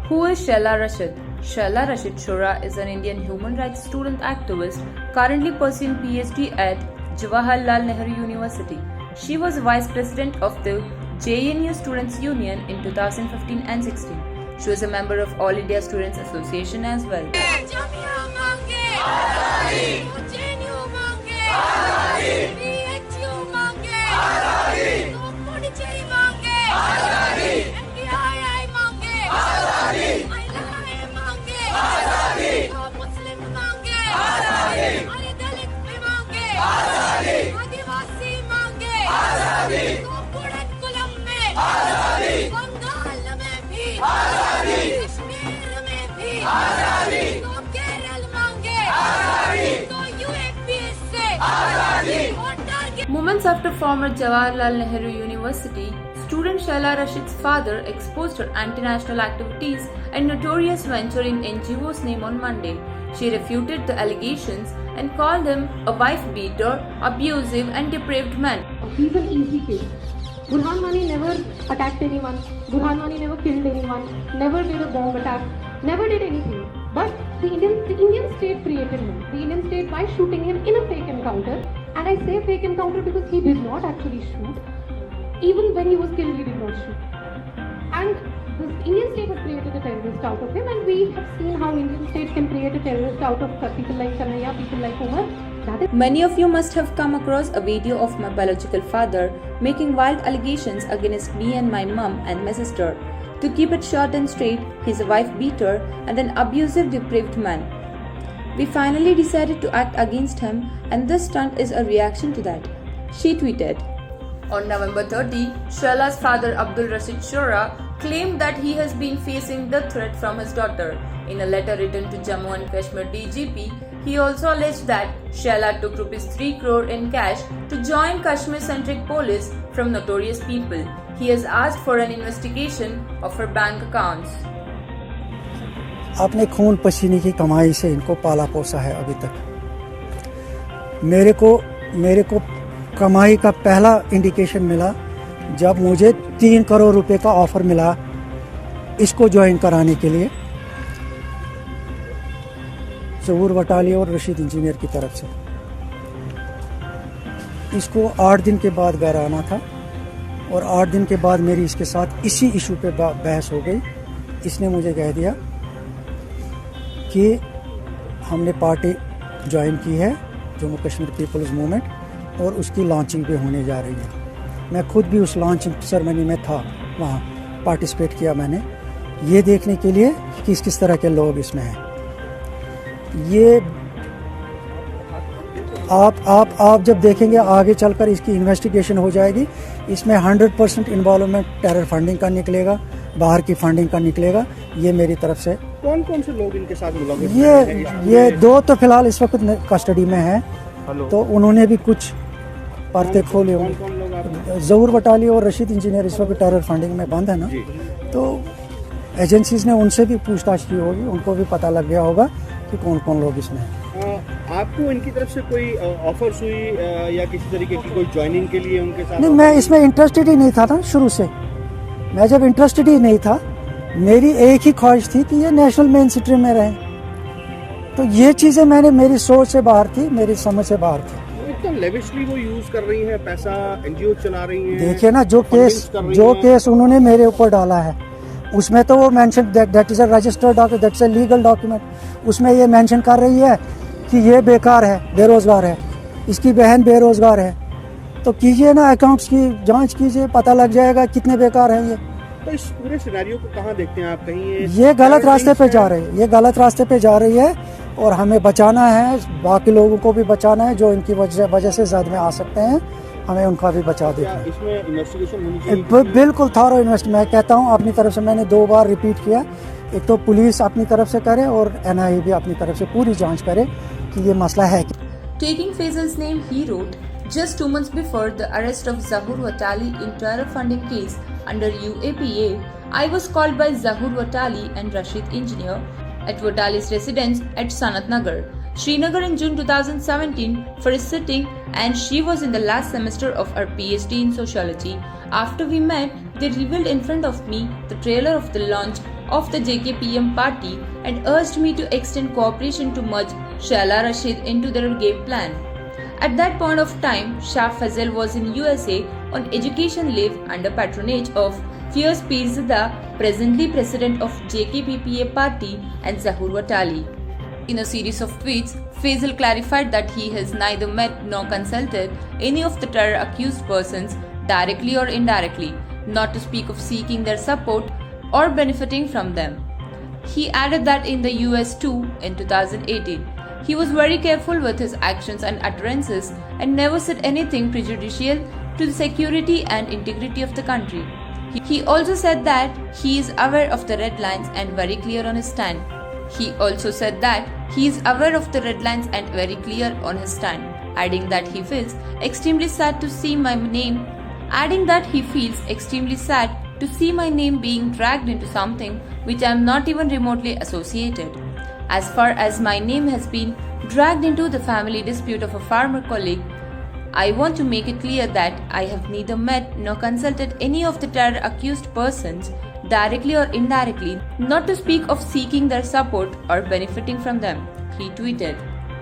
Who is Shaila Rashid? Shaila Rashid Shura is an Indian human rights student activist currently pursuing PhD at Jawaharlal Nehru University. She was Vice President of the JNU Students' Union in 2015 and 16. She was a member of All India Students Association as well. Moments after former Jawaharlal Nehru University, student Shaila Rashid's father exposed her anti-national activities and notorious venture in NGO's name on Monday. She refuted the allegations and called him a wife-beater, abusive and depraved man. He's an easy case. Burhan Wani never attacked anyone. Burhan Wani never killed anyone. Never did a bomb attack. Never did anything. But the Indian state created him. The Indian state by shooting him in a fake encounter. And I say fake encounter because he did not actually shoot. Even when he was killed, he did not shoot. And the Indian state has created a terrorist out of him, and we have seen how Indian state can create a terrorist out of people like Kanhaiya, people like Umar. Many of you must have come across a video of my biological father making wild allegations against me and my mum and my sister. To keep it short and straight, he's a wife beater and an abusive, depraved man. We finally decided to act against him, and this stunt is a reaction to that. She tweeted. On November 30, Shaila's father Abdul Rashid Shura claimed that he has been facing death threat from his daughter. In a letter written to Jammu and Kashmir DGP, he also alleged that Shaila took ₹3 crore in cash to join Kashmir-centric police from notorious people. He has asked for an investigation of her bank accounts. अपने खून पसीने की कमाई से इनको पाला पोसा है अभी तक। मेरे को कमाई का पहला इंडिकेशन मिला जब मुझे 3 करोड़ रुपए का ऑफर मिला इसको ज्वाइन कराने के लिए ज़हूर वटाली और रशीद इंजीनियर की तरफ से। इसको 8 दिन के बाद घर आना था और 8 दिन के बाद मेरी इसके साथ इसी इशू पे बहस हो गई। इसने मुझे कह दिया कि हमने पार्टी ज्वाइन की है जम्मू कश्मीर पीपल्स मूवमेंट और उसकी लॉन्चिंग भी होने जा रही है। मैं खुद भी उस लॉन्चिंग सेरेमनी में था, वहाँ पार्टिसिपेट किया मैंने, ये देखने के लिए कि किस तरह के लोग इसमें हैं। ये आप जब देखेंगे आगे चलकर इसकी इन्वेस्टिगेशन हो जाएगी। इसमें 100% इन्वॉल्वमेंट टेरर फंडिंग का निकलेगा, बाहर की फंडिंग का निकलेगा। ये मेरी तरफ से कौन कौन से लोग इनके साथ मिलोगे? ये 2 तो फिलहाल इस वक्त कस्टडी में हैं, तो उन्होंने भी कुछ पर्दे खोले होंगे। ज़हूर वटाली और रशीद इंजीनियर इस वक्त टेरर फंडिंग में बंद है ना, तो एजेंसीज ने उनसे भी पूछताछ की होगी, उनको भी पता लग गया होगा कि कौन कौन लोग इसमें हैं। आपको इनकी तरफ से कोई ऑफर्स हुई या किसी तरीके की कोई ज्वाइनिंग के लिए उनके साथ? नहीं, मैं इसमें इंटरेस्टेड ही नहीं था ना शुरू से। मैं जब इंटरेस्टेड ही नहीं था, मेरी एक ही ख्वाहिश थी कि ये नेशनल मेन स्ट्रीम में रहें। तो ये चीज़ें मेरी सोच से बाहर थी, मेरी समझ से बाहर थी। एकदम लेविशली वो यूज कर रही हैं, पैसा एनजीओ चला रही हैं। देखिए ना, जो केस उन्होंने मेरे ऊपर डाला है उसमें तो वो mention that is a registered document, that's a legal document. उसमें ये मेंशन कर रही है कि ये बेकार है, बेरोजगार है, इसकी बहन बेरोजगार है। तो कीजिए ना, अकाउंट्स की जांच कीजिए, पता लग जाएगा कितने बेकार हैं ये। तो इस पूरे सिनेरियो को कहाँ देखते हैं आप? कहीं ये गलत रास्ते पे जा रही है, ये गलत रास्ते पे जा रही है और हमें बचाना है, बाकी लोगों को भी बचाना है जो इनकी वजह से जद में आ सकते हैं, हमें उनका भी बचा देना है। इसमें इन्वेस्टिगेशन होनी चाहिए। बिल्कुल थॉरो इन्वेस्ट। मैं कहता हूँ अपनी तरफ से, मैंने 2 बार रिपीट किया, एक तो पुलिस अपनी तरफ से करे और NIA भी अपनी तरफ से पूरी जांच करे कि ये मसला है। Taking Faisal's name, he wrote, just 2 months before the arrest of Zahur Watali in terror funding case under UAPA, I was called by Zahur Watali and Rashid Engineer at Watali's residence at Sanat Nagar, Srinagar in June 2017 for a sitting, and she was in the last semester of her PhD in sociology. After we met, they revealed in front of me the trailer of the launch of the JKPM party and urged me to extend cooperation to merge Shaila Rashid into their game plan. At that point of time, Shah Fazal was in USA on education leave under patronage of Fierce Pirzada, presently president of JKPPA party, and Zahur Watali. In a series of tweets, Faisal clarified that he has neither met nor consulted any of the terror-accused persons directly or indirectly, not to speak of seeking their support or benefiting from them. He added that in the US too, in 2018, he was very careful with his actions and utterances and never said anything prejudicial to the security and integrity of the country. He also said that he is aware of the red lines and very clear on his stand. Adding that he feels extremely sad to see my name being dragged into something which I am not even remotely associated. As far as my name has been dragged into the family dispute of a farmer colleague, I want to make it clear that I have neither met nor consulted any of the terror-accused persons directly or indirectly, not to speak of seeking their support or benefiting from them, he tweeted.